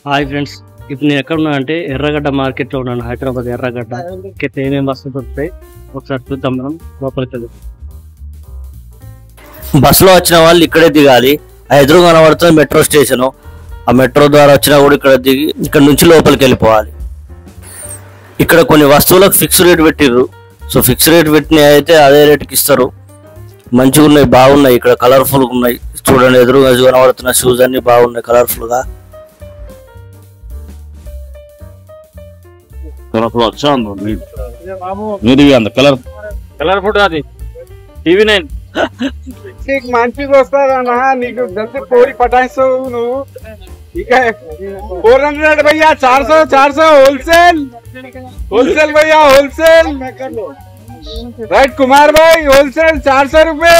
Hi friends, ఇప్పుడు నేను ఎక్కడ ఉన్నా అంటే ఎర్రగడ్డ మార్కెట్లో ఉన్నాను. హైదరాబాద్ ఎర్రగడ్డ ఏమేమి వస్తువులు దొరుకుతాయి ఒకసారి చూద్దాం. మనం లోపలికి వెళ్దాం. బస్సులో వచ్చిన వాళ్ళు ఇక్కడే దిగాలి. ఆ ఎదురు కనబడుతుంది మెట్రో స్టేషన్. ఆ మెట్రో ద్వారా వచ్చినా కూడా ఇక్కడ దిగి ఇక్కడ నుంచి లోపలికి వెళ్ళిపోవాలి. ఇక్కడ కొన్ని వస్తువులకు ఫిక్స్ రేట్ పెట్టిర్రు. సో ఫిక్స్ రేట్ పెట్టిన అయితే అదే రేట్కి ఇస్తారు. మంచిగా ఉన్నాయి, బాగున్నాయి. ఇక్కడ కలర్ఫుల్గా ఉన్నాయి. చూడండి, ఎదురుగా కనబడుతున్న షూస్ అన్ని బాగున్నాయి కలర్ఫుల్గా. अच्छा मेरी भी कलर कलर फोटो आती टीवी 9 నీకు మంచిగా వస్తాదన్నా. నీకు జల్దీ పోయి పటాయిస్తావు నువ్వు. ఇక 400 भैया 400 होलसेल भैया होलसेल राइट कुमार भाई होलसेल 400 रुपए.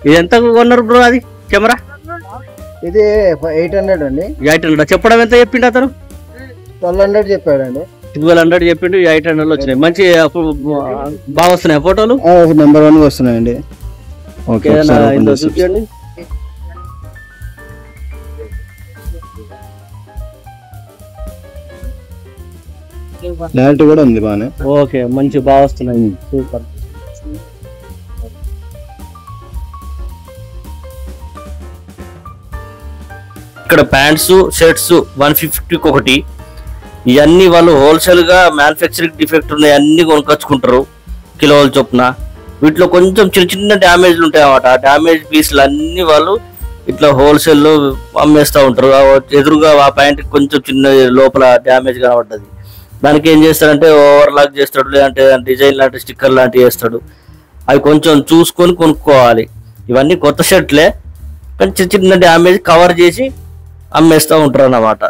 ఇది ఎంత కొన్నారు బ్రో? అది కెమెరా ఇది 800 అండి. 800 చెప్పడం ఎంత చెప్పిండు అతను? 1200 చెప్పాడండి. 1200 చెప్పిండు. 800 వచ్చినాయి. మంచి బాగా వస్తున్నాయి ఫోటోలు. నెంబర్ 1 వస్తున్నాయండి. ఓకే, చూపించండి. క్లారిటీ కూడా ఉంది బాగానే. ఓకే, మంచి బాగా వస్తున్నాయి. సూపర్. ఇక్కడ ప్యాంట్స్ షర్ట్స్ 150కి ఒకటి. ఇవన్నీ వాళ్ళు హోల్సేల్ గా మ్యానుఫ్యాక్చరింగ్ డిఫెక్ట్ ఉన్నాయి అన్ని కొనుకొచ్చుకుంటారు కిలోల చొప్పున. వీటిలో కొంచెం చిన్న చిన్న డ్యామేజ్లు ఉంటాయి అన్నమాట. ఆ డ్యామేజ్ పీస్లు అన్ని వాళ్ళు ఇట్లా హోల్సేల్లో అమ్మేస్తూ ఉంటారు. ఎదురుగా ఆ ప్యాంట్ కొంచెం చిన్న లోపల డ్యామేజ్ కనబడ్డది. దానికి ఏం చేస్తాడంటే ఓవర్ లాక్ చేస్తాడు, లేదంటే డిజైన్ లాంటి స్టిక్కర్ లాంటివి వేస్తాడు. అవి కొంచెం చూసుకొని కొనుక్కోవాలి. ఇవన్నీ కొత్త షర్ట్లే, కానీ చిన్న చిన్న డ్యామేజ్ కవర్ చేసి అమ్మేస్తూ ఉంటారు అన్నమాట.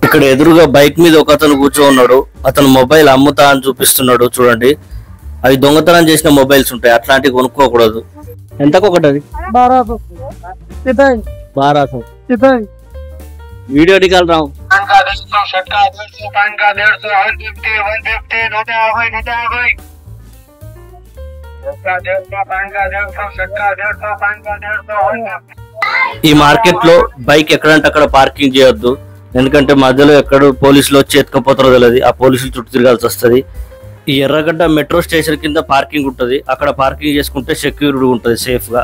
ఇక్కడ ఎదురుగా బైక్ మీద ఒక అతను కూర్చోన్నాడు. అతను మొబైల్ అమ్ముతా అని చూపిస్తున్నాడు. చూడండి, అవి దొంగతనం చేసిన మొబైల్స్ ఉంటాయి, అట్లాంటివి కొనుక్కోకూడదు. ఎంతకు ఒకటి? అది 1200. వీడియో దిగాలి రావు. ఈ మార్కెట్ లో బైక్ ఎక్కడంటే అక్కడ పార్కింగ్ చేయొద్దు. ఎందుకంటే మధ్యలో ఎక్కడ పోలీసులు వచ్చి ఎత్తుకపోతారో తెలియదు. ఆ పోలీసులు చుట్టూ తిరగాల్సి వస్తుంది. ఈ ఎర్రగడ్డ మెట్రో స్టేషన్ కింద పార్కింగ్ ఉంటుంది. అక్కడ పార్కింగ్ చేసుకుంటే సెక్యూరిటీ ఉంటుంది సేఫ్ గా.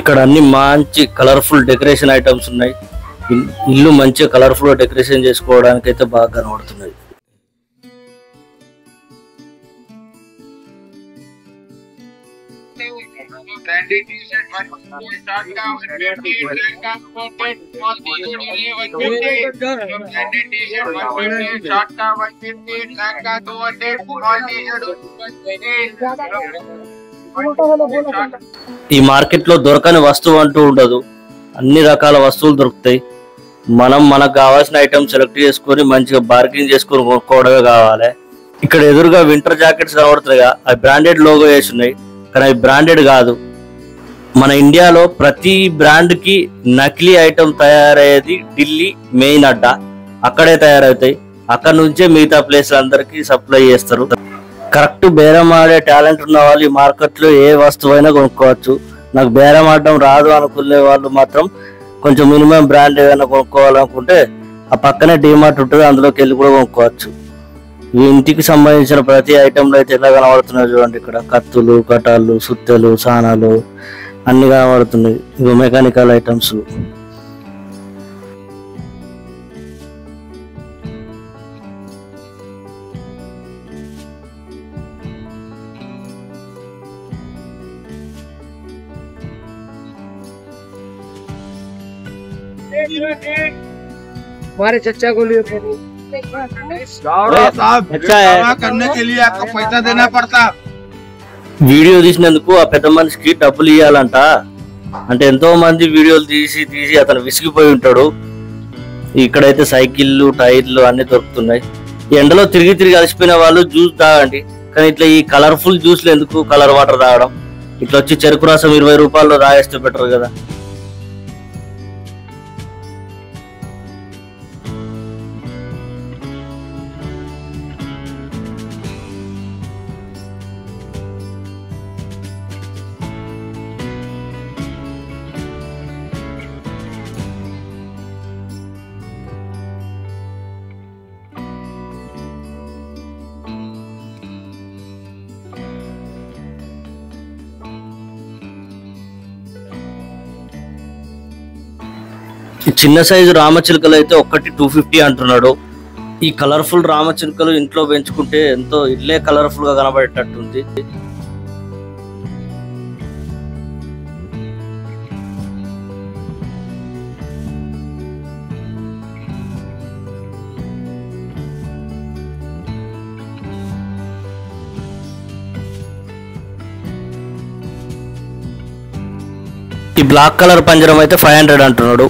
ఇక్కడ అన్ని మంచి కలర్ఫుల్ డెకరేషన్ ఐటమ్స్ ఉన్నాయి. ఇల్లు మంచిగా కలర్ఫుల్ గా డెకరేషన్ చేసుకోవడానికి అయితే బాగా కనబడుతున్నాయి. ఈ మార్కెట్ లో దొరకని వస్తువు అంటూ ఉండదు. అన్ని రకాల వస్తువులు దొరుకుతాయి. మనం మనకు కావాల్సిన ఐటమ్ సెలెక్ట్ చేసుకొని మంచిగా బార్గెన్ చేసుకొని కొనుక్కోవడమే కావాలి. ఇక్కడ ఎదురుగా వింటర్ జాకెట్స్ కనబడుతున్నాయి. అవి బ్రాండెడ్ లోగో వేసి ఉన్నాయి, కానీ అవి బ్రాండెడ్ కాదు. మన ఇండియాలో ప్రతి బ్రాండ్ కి నకిలీ ఐటమ్ తయారయ్యేది ఢిల్లీ మెయిన్ అడ్డా. అక్కడే తయారవుతాయి. అక్కడ నుంచే మిగతా ప్లేస్ అందరికి సప్లై చేస్తారు. కరెక్ట్ బేరం ఆడే టాలెంట్ ఉన్న వాళ్ళు ఈ మార్కెట్ లో ఏ వస్తువైనా కొనుక్కోవచ్చు. నాకు బేరం ఆడడం రాదు అనుకునే వాళ్ళు మాత్రం కొంచెం మినిమం బ్రాండ్ ఏదైనా కొనుక్కోవాలనుకుంటే ఆ పక్కనే డిమార్ట్ ఉంటుంది, అందులోకి వెళ్ళి కూడా కొనుక్కోవచ్చు. ఈ ఇంటికి సంబంధించిన ప్రతి ఐటెంలో అయితే ఎలా కనబడుతున్నాయి చూడండి. ఇక్కడ కత్తులు, కటాలు, సుత్తెలు, సానాలు అన్ని కనబడుతున్నాయి. ఇవి మెకానికల్ ఐటమ్స్. हमारे चचा को लिए करने के लिए आपको पैसा देना पड़ता. వీడియో తీసినందుకు ఆ పెద్ద మనిషికి డబ్బులు ఇవ్వాలంట. అంటే ఎంతో మంది వీడియోలు తీసి అతను విసిగిపోయి ఉంటాడు. ఇక్కడైతే సైకిళ్ళు, టైర్లు అన్ని దొరుకుతున్నాయి. ఎండలో తిరిగి అలసిపోయిన వాళ్ళు జ్యూస్ తాగండి. కానీ ఇట్లా ఈ కలర్ఫుల్ జ్యూస్లు ఎందుకు, కలర్ వాటర్ తాగడం? ఇట్లా వచ్చి చెరుకు రసం 20 రూపాయల్లో తాగేస్తే బెటర్ కదా. చిన్న సైజు రామచిలుకలు అయితే ఒక్కటి 250 అంటున్నాడు. ఈ కలర్ఫుల్ రామచిలుకలు ఇంట్లో పెంచుకుంటే ఎంతో ఇల్లే కలర్ఫుల్ గా కనబడేటట్టుంది. ఈ బ్లాక్ కలర్ పంజరం అయితే 500 అంటున్నాడు.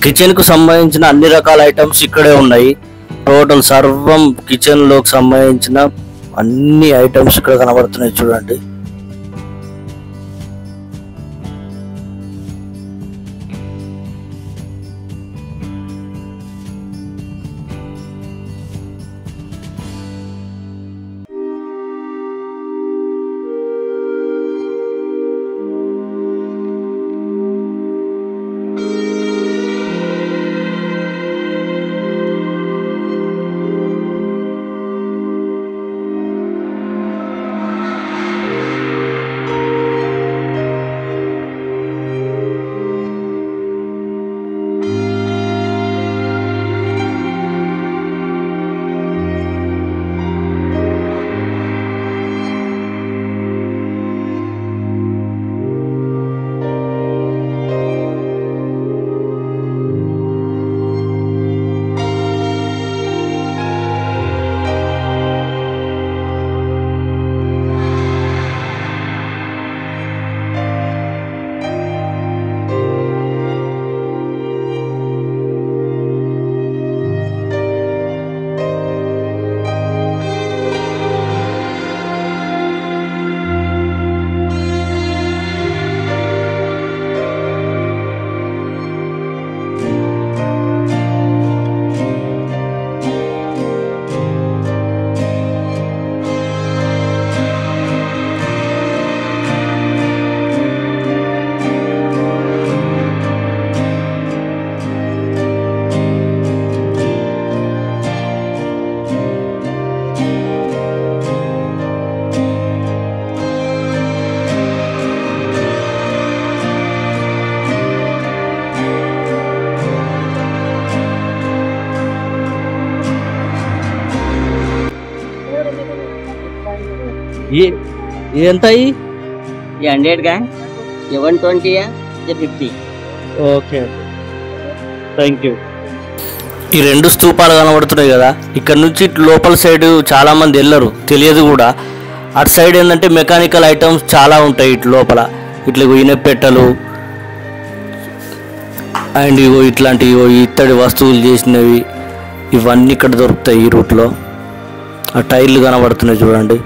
కిచెన్ కు సంబంధించిన అన్ని రకాల ఐటమ్స్ ఇక్కడే ఉన్నాయి. టోటల్ సర్వం కిచెన్ లోకి సంబంధించిన అన్ని ఐటమ్స్ ఇక్కడ కనబడుతున్నాయి చూడండి. ఎంత 100 का 120 या 50. Okay thank you. ఈ రెండు స్తూపాలు కనబడుతున్నాయి కదా, ఇక్కడ నుంచి లోపల సైడ్ చాలా మంది వెళ్ళరు, తెలియదు కూడా. అటు సైడ్ ఏంటంటే మెకానికల్ ఐటమ్స్ చాలా ఉంటాయి ఇటు లోపల. ఇట్లా ఇనపెట్టెలు అండ్ ఇట్లాంటి ఇత్తడి వస్తువులు చేసినవి ఇవన్నీ ఇక్కడ దొరుకుతాయి ఈ రూట్లో. ఆ టైర్లు కనబడుతున్నాయి చూడండి.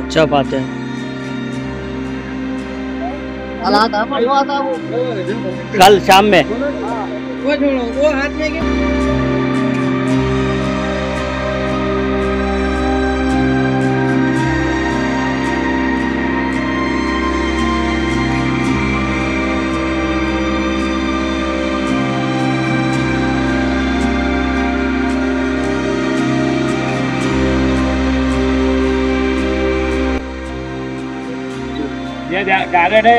अच्छा बात है. कल शाम में वो हाथ में ये डायरेक्ट है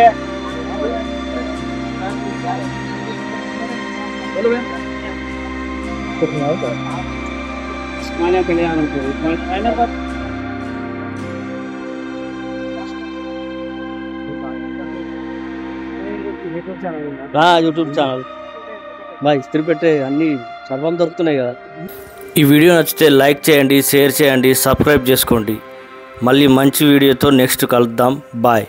యూట్యూబ్ ఛానల్ బాయ్ ఇస్త్రీ పెట్టే అన్ని సర్వం దొరుకుతున్నాయి కదా. ఈ వీడియో నచ్చితే లైక్ చేయండి, షేర్ చేయండి, సబ్స్క్రైబ్ చేసుకోండి. మళ్ళీ మంచి వీడియోతో నెక్స్ట్ కలుద్దాం. బాయ్.